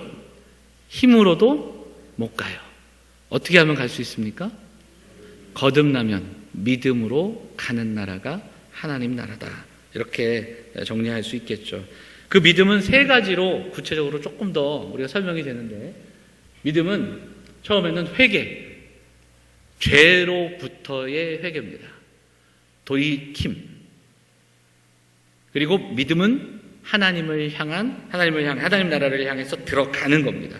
힘으로도 못 가요. 어떻게 하면 갈 수 있습니까? 거듭나면 믿음으로 가는 나라가 하나님 나라다. 이렇게 정리할 수 있겠죠. 그 믿음은 세 가지로 구체적으로 조금 더 우리가 설명이 되는데, 믿음은 처음에는 회개, 죄로부터의 회개입니다. 돌이킴. 그리고 믿음은 하나님 나라를 향해서 들어가는 겁니다.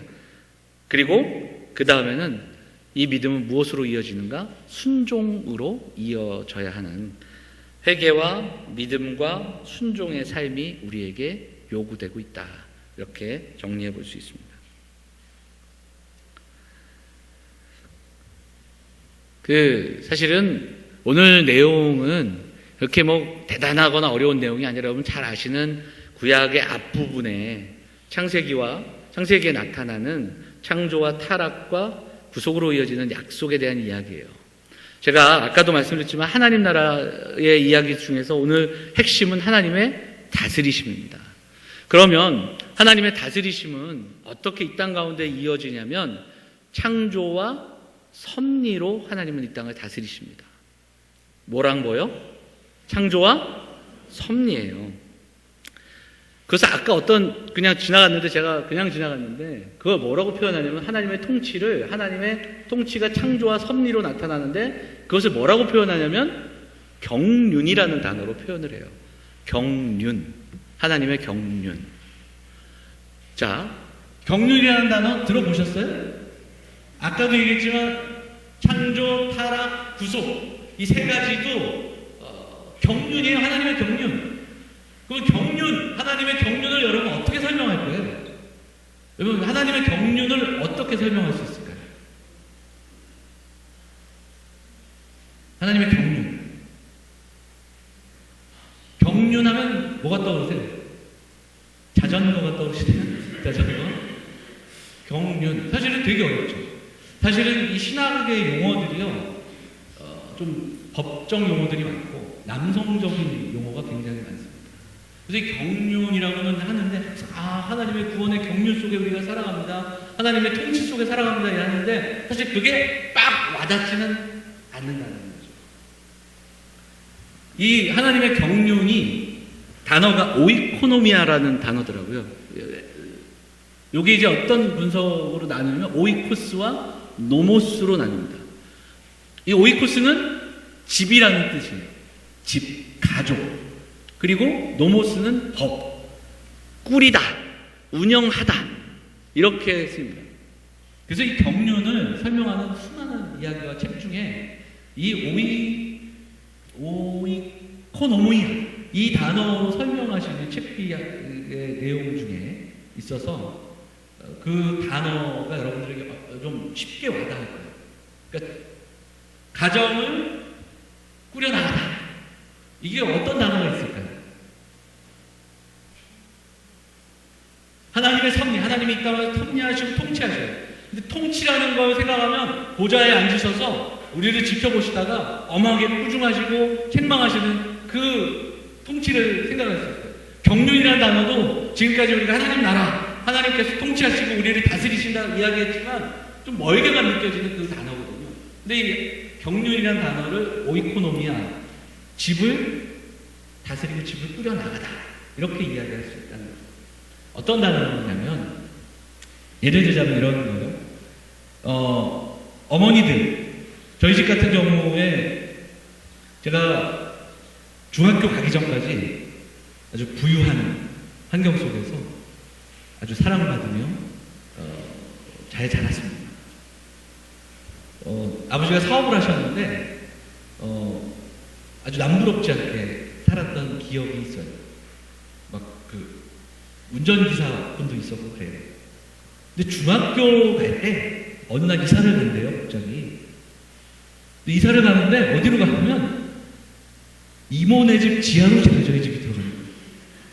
그리고 그 다음에는 이 믿음은 무엇으로 이어지는가? 순종으로 이어져야 하는, 회개와 믿음과 순종의 삶이 우리에게 요구되고 있다. 이렇게 정리해 볼 수 있습니다. 사실은 오늘 내용은 그렇게 대단하거나 어려운 내용이 아니라 여러분 잘 아시는 구약의 앞부분에 창세기에 나타나는 창조와 타락과 구속으로 이어지는 약속에 대한 이야기예요. 제가 아까도 말씀드렸지만 하나님 나라의 이야기 중에서 오늘 핵심은 하나님의 다스리심입니다. 그러면 하나님의 다스리심은 어떻게 이 땅 가운데 이어지냐면 창조와 섭리로 하나님은 이 땅을 다스리십니다. 뭐랑 뭐요? 창조와 섭리예요. 그래서 아까 그냥 지나갔는데 그걸 뭐라고 표현하냐면 하나님의 통치가 창조와 섭리로 나타나는데 그것을 뭐라고 표현하냐면 경륜이라는 단어로 표현을 해요. 경륜. 하나님의 경륜. 자, 경륜이라는 단어 들어보셨어요? 아까도 얘기했지만 창조, 타락, 구속 이 세 가지도 경륜이에요. 하나님의 경륜. 그 하나님의 경륜을 여러분 어떻게 설명할 거예요? 여러분 하나님의 경륜을 어떻게 설명할 수 있을까요? 하나님의 경륜하면 뭐가 떠오르세요? 자전거가 떠오르시나요? 자전거? 경륜. 사실은 되게 어렵죠. 사실은 이 신학의 용어들이요, 좀 법정 용어들이 많고 남성적인 용어가 굉장히 많습니다. 그래서 이 경륜이라고는 하는데, 하나님의 구원의 경륜 속에 우리가 살아갑니다. 하나님의 통치 속에 살아갑니다. 이러는데 사실 그게 빡 와닿지는 않는다는 거죠. 이 하나님의 경륜이 단어가 오이코노미아라는 단어더라고요. 이게 이제 어떤 분석으로 나누면 오이코스와 노모스로 나뉩니다. 이 오이코스는 집이라는 뜻이에요. 집, 가족. 그리고 노모스는 법, 꾸리다, 운영하다. 이렇게 씁니다. 그래서 이 경륜을 설명하는 수많은 이야기와 책 중에 이 오이코노미아 이 단어로 설명하시는 책의 내용 중에 있어서 그 단어가 여러분들에게 좀 쉽게 와닿을 거예요. 그러니까 가정을 꾸려나가다. 이게 어떤 단어가 있을까요? 하나님의 섭리, 하나님이 이 땅을 섭리하시고 통치하셔요. 근데 통치라는 걸 생각하면 보좌에 앉으셔서 우리를 지켜보시다가 엄하게 꾸중하시고 책망하시는 그 통치를 생각할 수 있어요. 경륜이라는 단어도 지금까지 우리가 하나님 나라, 하나님께서 통치하시고 우리를 다스리신다 이야기했지만 좀 멀게만 느껴지는 그 단어거든요. 근데 이 경륜이라는 단어를 오이코노미아, 집을 다스리고 집을 꾸려나가다 이렇게 이야기할 수 있다는 거죠. 어떤 단어냐면 예를 들자면 이런 거예요. 어머니들, 저희 집 같은 경우에 제가 중학교 가기 전까지 아주 부유한 환경 속에서 아주 사랑받으며 잘 자랐습니다. 아버지가 사업을 하셨는데 아주 남부럽지 않게 살았던 기억이 있어요. 운전기사 분도 있었고 그래요. 근데 중학교 갈 때 어느 날 이사를 간대요, 갑자기. 근데 이사를 가는데 어디로 가냐면 이모네 집 지하로 저희 집이 들어가는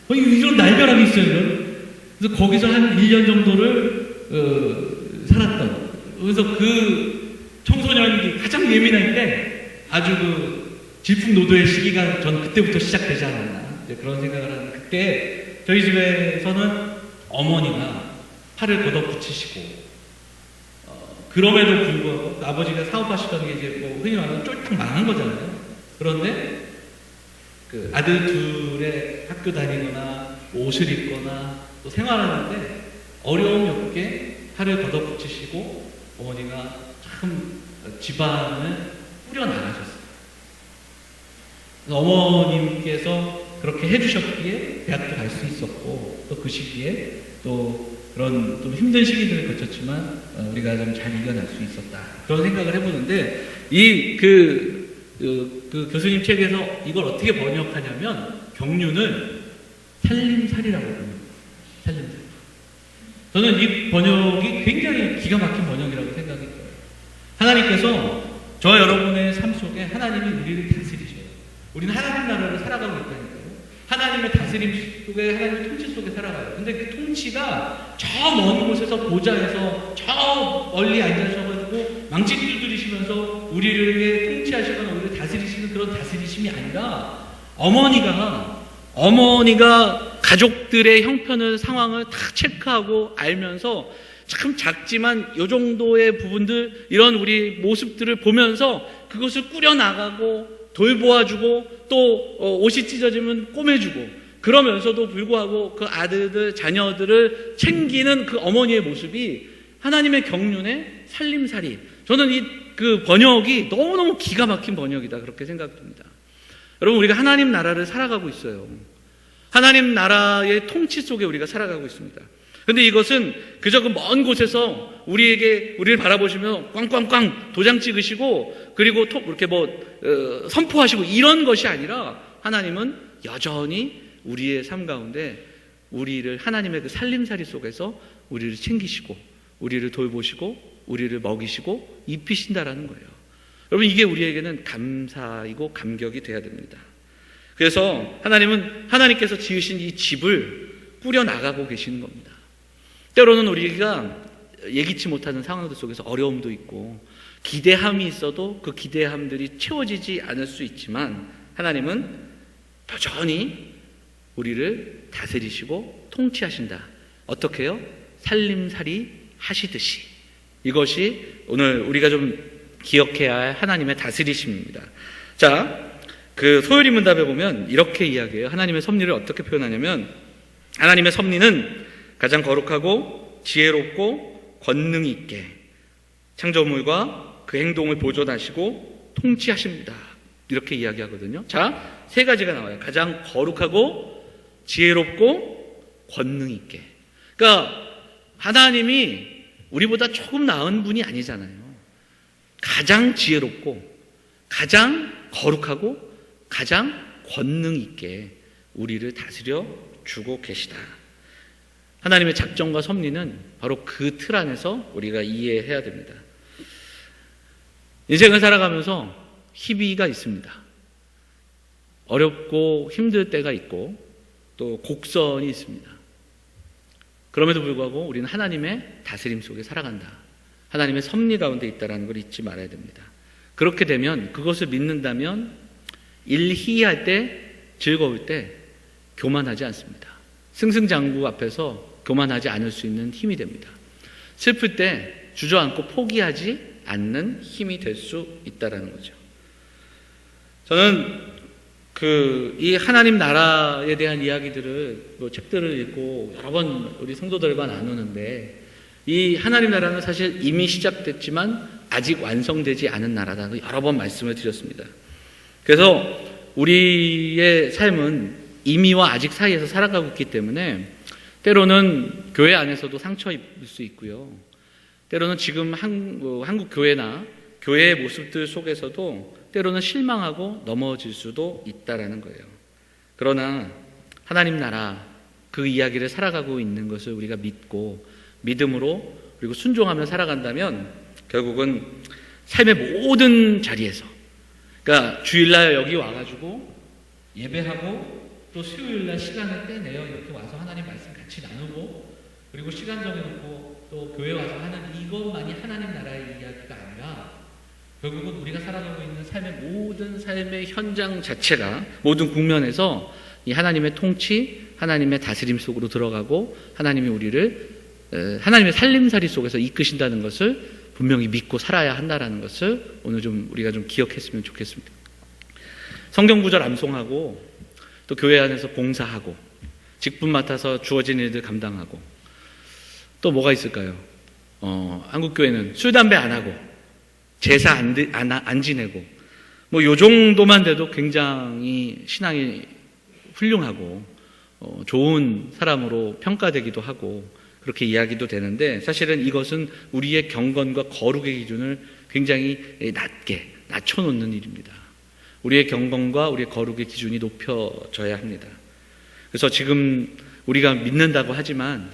거예요. 이런 날벼락이 있어요, 이런. 그래서 거기서 한 1년 정도를 살았던 그래서 그 청소년이 가장 예민할 때 아주 그 질풍노도의 시기가 전 그때부터 시작되지 않았나 이제 그런 생각을 하는 그때 저희 집에서는 어머니가 팔을 걷어붙이시고 그럼에도 불구하고 아버지가 사업하시던 게 이제 뭐 흔히 말하는 쫄딱 망한 거잖아요. 그런데 그 아들 둘의 학교 다니거나 옷을 입거나 또 생활하는데 어려움이 없게 팔을 걷어붙이시고 어머니가 참 집안을 꾸려나가셨어요. 어머님께서 그렇게 해주셨기에 대학도 갈 수 있었고 또 그 시기에 또 그런 좀 힘든 시기들을 거쳤지만 우리가 좀 잘 이겨낼 수 있었다 그런 생각을 해보는데 이 그 교수님 책에서 이걸 어떻게 번역하냐면 경륜을 살림살이라고 번역해요. 살림살. 저는 이 번역이 굉장히 기가 막힌 번역이라고 생각이 들어요. 하나님께서 저와 여러분의 삶 속에 하나님이 우리를 다스리셔요. 우리는 하나님 나라를 살아가고 있다니까요. 하나님의 다스림 속에, 하나님의 통치 속에 살아가요. 근데 그 통치가 저 먼 곳에서 보좌에서 저 멀리 앉으셔가지고 망치 두드리시면서 우리를 통치하시거나 우리를 다스리시는 그런 다스리심이 아니라 어머니가 가족들의 형편을, 상황을 다 체크하고 알면서 참 작지만 이 정도의 부분들, 이런 우리 모습들을 보면서 그것을 꾸려나가고 돌보아주고 또 옷이 찢어지면 꼬매주고 그러면서도 불구하고 그 아들들, 자녀들을 챙기는 그 어머니의 모습이 하나님의 경륜의 살림살이. 저는 이 그 번역이 너무너무 기가 막힌 번역이다 그렇게 생각됩니다. 여러분 우리가 하나님 나라를 살아가고 있어요. 하나님 나라의 통치 속에 우리가 살아가고 있습니다. 그런데 이것은 그저 그 먼 곳에서 우리를 바라보시며 꽝꽝꽝 도장 찍으시고 그리고 이렇게 선포하시고 이런 것이 아니라 하나님은 여전히 우리의 삶 가운데 우리를 하나님의 그 살림살이 속에서 우리를 챙기시고 우리를 돌보시고 우리를 먹이시고 입히신다라는 거예요. 여러분 이게 우리에게는 감사이고 감격이 돼야 됩니다. 그래서 하나님께서 지으신 이 집을 꾸려나가고 계시는 겁니다. 때로는 우리가 예기치 못하는 상황들 속에서 어려움도 있고 기대함이 있어도 그 기대함들이 채워지지 않을 수 있지만 하나님은 여전히 우리를 다스리시고 통치하신다. 어떻게 해요? 살림살이 하시듯이. 이것이 오늘 우리가 좀 기억해야 할 하나님의 다스리심입니다. 자, 그 소요리 문답에 보면 이렇게 이야기해요. 하나님의 섭리를 어떻게 표현하냐면 하나님의 섭리는 가장 거룩하고 지혜롭고 권능 있게 창조물과 그 행동을 보존하시고 통치하십니다. 이렇게 이야기하거든요. 자, 세 가지가 나와요. 가장 거룩하고 지혜롭고 권능 있게. 그러니까 하나님이 우리보다 조금 나은 분이 아니잖아요. 가장 지혜롭고 가장 거룩하고 가장 권능 있게 우리를 다스려 주고 계시다. 하나님의 작정과 섭리는 바로 그 틀 안에서 우리가 이해해야 됩니다. 인생을 살아가면서 희비가 있습니다. 어렵고 힘들 때가 있고 또 곡선이 있습니다. 그럼에도 불구하고 우리는 하나님의 다스림 속에 살아간다. 하나님의 섭리 가운데 있다는 걸 잊지 말아야 됩니다. 그렇게 되면 그것을 믿는다면 일희할 때 즐거울 때 교만하지 않습니다. 승승장구 앞에서 교만하지 않을 수 있는 힘이 됩니다. 슬플 때 주저앉고 포기하지 않는 힘이 될 수 있다는 거죠. 저는 이 하나님 나라에 대한 이야기들을 책들을 읽고 여러 번 우리 성도들과 나누는데 이 하나님 나라는 사실 이미 시작됐지만 아직 완성되지 않은 나라다. 여러 번 말씀을 드렸습니다. 그래서 우리의 삶은 이미와 아직 사이에서 살아가고 있기 때문에 때로는 교회 안에서도 상처 입을 수 있고요. 때로는 지금 한국 교회나 교회의 모습들 속에서도 때로는 실망하고 넘어질 수도 있다라는 거예요. 그러나 하나님 나라 그 이야기를 살아가고 있는 것을 우리가 믿고 믿음으로 그리고 순종하며 살아간다면 결국은 삶의 모든 자리에서 그러니까 주일날 여기 와가지고 예배하고 또 수요일날 시간을 떼내어 이렇게 와서 하나님 말씀 같이 나누고 그리고 시간 정해놓고 또 교회 와서 하는 이것만이 하나님 나라의 이야기가 아니라 결국은 우리가 살아가고 있는 삶의 모든 삶의 현장 자체가 모든 국면에서 이 하나님의 통치, 하나님의 다스림 속으로 들어가고 하나님이 우리를 하나님의 살림살이 속에서 이끄신다는 것을 분명히 믿고 살아야 한다는 것을 오늘 좀 우리가 좀 기억했으면 좋겠습니다. 성경 구절 암송하고 또 교회 안에서 봉사하고 직분 맡아서 주어진 일들 감당하고 또 뭐가 있을까요? 한국교회는 술, 담배 안 하고 제사 안 지내고 뭐 요 정도만 돼도 굉장히 신앙이 훌륭하고 좋은 사람으로 평가되기도 하고 그렇게 이야기도 되는데 사실은 이것은 우리의 경건과 거룩의 기준을 굉장히 낮게 낮춰놓는 일입니다. 우리의 경건과 우리의 거룩의 기준이 높여져야 합니다. 그래서 지금 우리가 믿는다고 하지만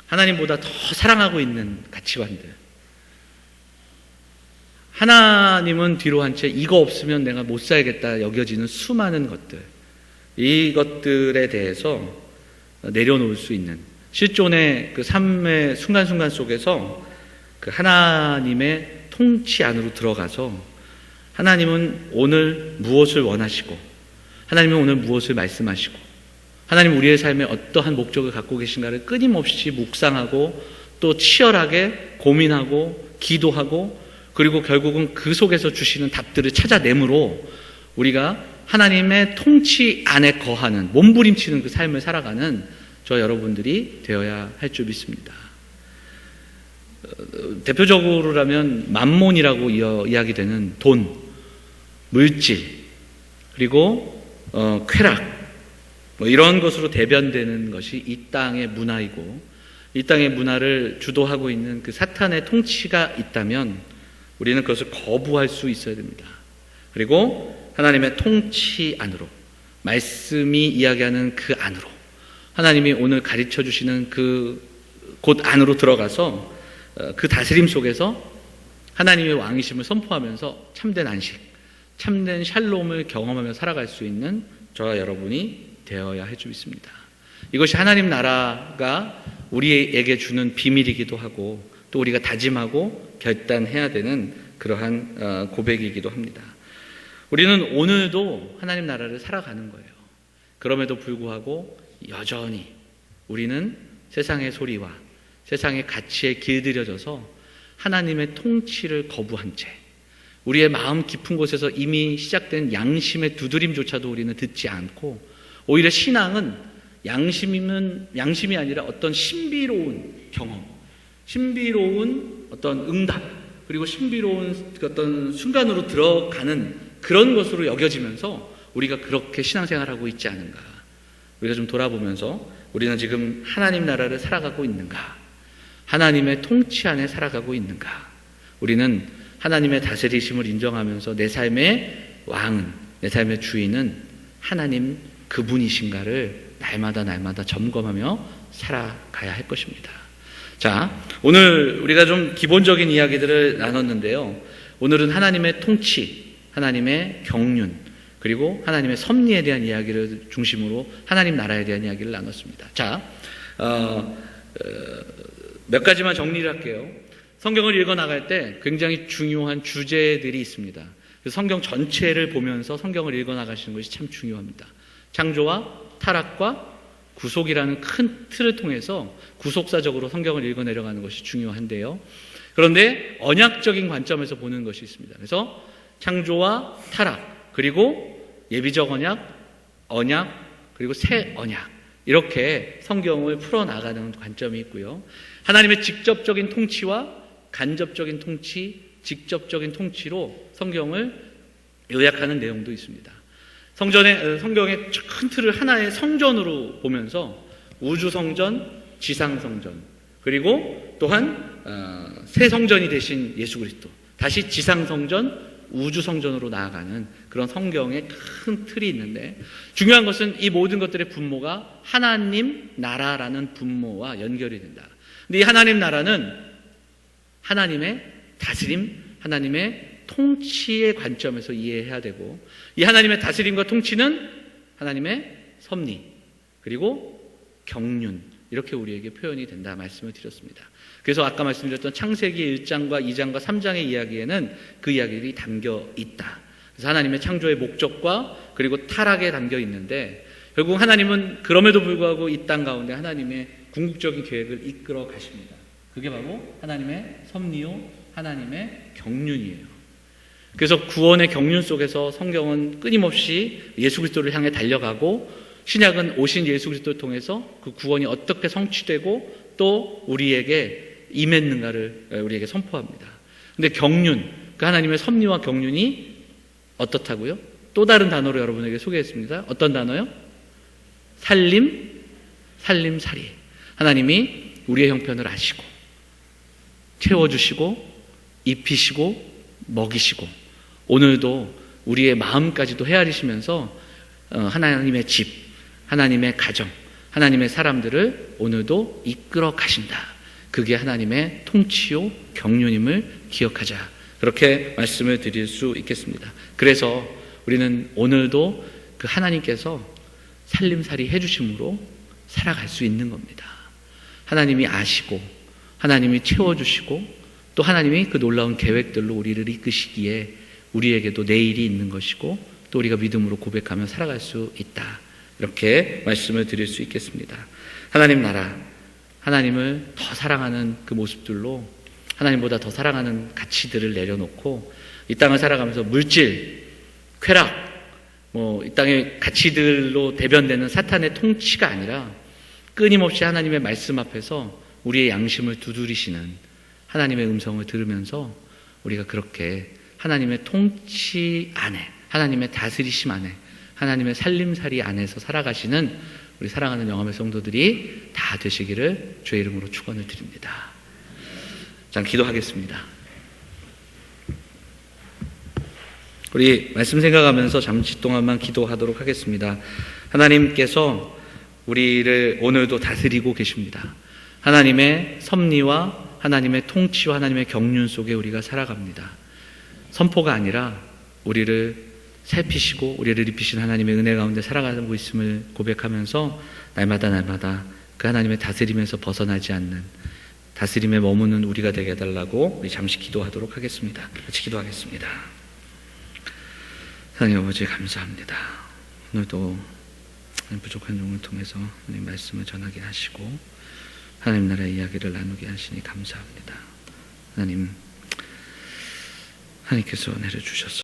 하나님보다 더 사랑하고 있는 가치관들, 하나님은 뒤로 한 채 이거 없으면 내가 못 살겠다 여겨지는 수많은 것들, 이것들에 대해서 내려놓을 수 있는 실존의 그 삶의 순간순간 속에서 그 하나님의 통치 안으로 들어가서 하나님은 오늘 무엇을 원하시고 하나님은 오늘 무엇을 말씀하시고 하나님 우리의 삶에 어떠한 목적을 갖고 계신가를 끊임없이 묵상하고 또 치열하게 고민하고 기도하고 그리고 결국은 그 속에서 주시는 답들을 찾아내므로 우리가 하나님의 통치 안에 거하는 몸부림치는 그 삶을 살아가는 저 여러분들이 되어야 할 줄 믿습니다. 대표적으로라면 만몬이라고 이야기되는 돈, 물질, 그리고 쾌락 뭐 이런 것으로 대변되는 것이 이 땅의 문화이고 이 땅의 문화를 주도하고 있는 그 사탄의 통치가 있다면 우리는 그것을 거부할 수 있어야 됩니다. 그리고 하나님의 통치 안으로 말씀이 이야기하는 그 안으로 하나님이 오늘 가르쳐 주시는 그 곳 안으로 들어가서 그 다스림 속에서 하나님의 왕이심을 선포하면서 참된 안식, 참된 샬롬을 경험하며 살아갈 수 있는 저와 여러분이 되어야 할 줄 믿습니다. 이것이 하나님 나라가 우리에게 주는 비밀이기도 하고 또 우리가 다짐하고 결단해야 되는 그러한 고백이기도 합니다. 우리는 오늘도 하나님 나라를 살아가는 거예요. 그럼에도 불구하고 여전히 우리는 세상의 소리와 세상의 가치에 길들여져서 하나님의 통치를 거부한 채 우리의 마음 깊은 곳에서 이미 시작된 양심의 두드림조차도 우리는 듣지 않고 오히려 신앙은 양심이 아니라 어떤 신비로운 경험, 신비로운 어떤 응답, 그리고 신비로운 어떤 순간으로 들어가는 그런 것으로 여겨지면서 우리가 그렇게 신앙생활하고 있지 않은가. 우리가 좀 돌아보면서 우리는 지금 하나님 나라를 살아가고 있는가? 하나님의 통치 안에 살아가고 있는가? 우리는 하나님의 다스리심을 인정하면서 내 삶의 왕은, 내 삶의 주인은 하나님 그분이신가를 날마다 점검하며 살아가야 할 것입니다. 자, 오늘 우리가 좀 기본적인 이야기들을 나눴는데요. 오늘은 하나님의 통치, 하나님의 경륜, 그리고 하나님의 섭리에 대한 이야기를 중심으로 하나님 나라에 대한 이야기를 나눴습니다. 자, 몇 가지만 정리를 할게요. 성경을 읽어 나갈 때 굉장히 중요한 주제들이 있습니다. 성경 전체를 보면서 성경을 읽어 나가시는 것이 참 중요합니다. 창조와 타락과 구속이라는 큰 틀을 통해서 구속사적으로 성경을 읽어 내려가는 것이 중요한데요. 그런데 언약적인 관점에서 보는 것이 있습니다. 그래서 창조와 타락, 그리고 예비적 언약, 그리고 새 언약, 이렇게 성경을 풀어나가는 관점이 있고요. 하나님의 직접적인 통치와 간접적인 통치, 직접적인 통치로 성경을 요약하는 내용도 있습니다. 성경의 큰 틀을 하나의 성전으로 보면서 우주성전, 지상성전, 그리고 또한 새 성전이 되신 예수 그리스도, 다시 지상성전, 우주성전으로 나아가는 그런 성경의 큰 틀이 있는데 중요한 것은 이 모든 것들의 분모가 하나님 나라라는 분모와 연결이 된다. 근데 이 하나님 나라는 하나님의 다스림, 하나님의 통치의 관점에서 이해해야 되고 이 하나님의 다스림과 통치는 하나님의 섭리, 그리고 경륜, 이렇게 우리에게 표현이 된다 말씀을 드렸습니다. 그래서 아까 말씀드렸던 창세기 1장과 2장과 3장의 이야기에는 그 이야기들이 담겨 있다. 그래서 하나님의 창조의 목적과 그리고 타락에 담겨 있는데 결국 하나님은 그럼에도 불구하고 이 땅 가운데 하나님의 궁극적인 계획을 이끌어 가십니다. 그게 바로 하나님의 섭리요, 하나님의 경륜이에요. 그래서 구원의 경륜 속에서 성경은 끊임없이 예수 그리스도를 향해 달려가고 신약은 오신 예수 그리스도를 통해서 그 구원이 어떻게 성취되고 또 우리에게 임했는가를 우리에게 선포합니다. 근데 경륜, 그 하나님의 섭리와 경륜이 어떻다고요? 또 다른 단어로 여러분에게 소개했습니다. 어떤 단어요? 살림, 살림살이. 하나님이 우리의 형편을 아시고 채워주시고 입히시고 먹이시고 오늘도 우리의 마음까지도 헤아리시면서 하나님의 집, 하나님의 가정, 하나님의 사람들을 오늘도 이끌어 가신다. 그게 하나님의 통치요 경륜임을 기억하자. 그렇게 말씀을 드릴 수 있겠습니다. 그래서 우리는 오늘도 그 하나님께서 살림살이 해주심으로 살아갈 수 있는 겁니다. 하나님이 아시고 하나님이 채워주시고 또 하나님이 그 놀라운 계획들로 우리를 이끄시기에 우리에게도 내일이 있는 것이고 또 우리가 믿음으로 고백하며 살아갈 수 있다. 이렇게 말씀을 드릴 수 있겠습니다. 하나님 나라, 하나님을 더 사랑하는 그 모습들로 하나님보다 더 사랑하는 가치들을 내려놓고 이 땅을 살아가면서 물질, 쾌락, 이 땅의 가치들로 대변되는 사탄의 통치가 아니라 끊임없이 하나님의 말씀 앞에서 우리의 양심을 두드리시는 하나님의 음성을 들으면서 우리가 그렇게 하나님의 통치 안에, 하나님의 다스리심 안에, 하나님의 살림살이 안에서 살아가시는 우리 사랑하는 영암의 성도들이 다 되시기를 주의 이름으로 축원을 드립니다. 자, 기도하겠습니다. 우리 말씀 생각하면서 잠시 동안만 기도하도록 하겠습니다. 하나님께서 우리를 오늘도 다스리고 계십니다. 하나님의 섭리와 하나님의 통치와 하나님의 경륜 속에 우리가 살아갑니다. 선포가 아니라 우리를 살피시고 우리를 입히신 하나님의 은혜 가운데 살아가고 있음을 고백하면서 날마다 그 하나님의 다스림에서 벗어나지 않는 다스림에 머무는 우리가 되게 해달라고 우리 잠시 기도하도록 하겠습니다. 같이 기도하겠습니다. 하나님 아버지 감사합니다. 오늘도 부족한 종을 통해서 하나님 말씀을 전하게 하시고 하나님 나라의 이야기를 나누게 하시니 감사합니다. 하나님께서 내려주셨습니다.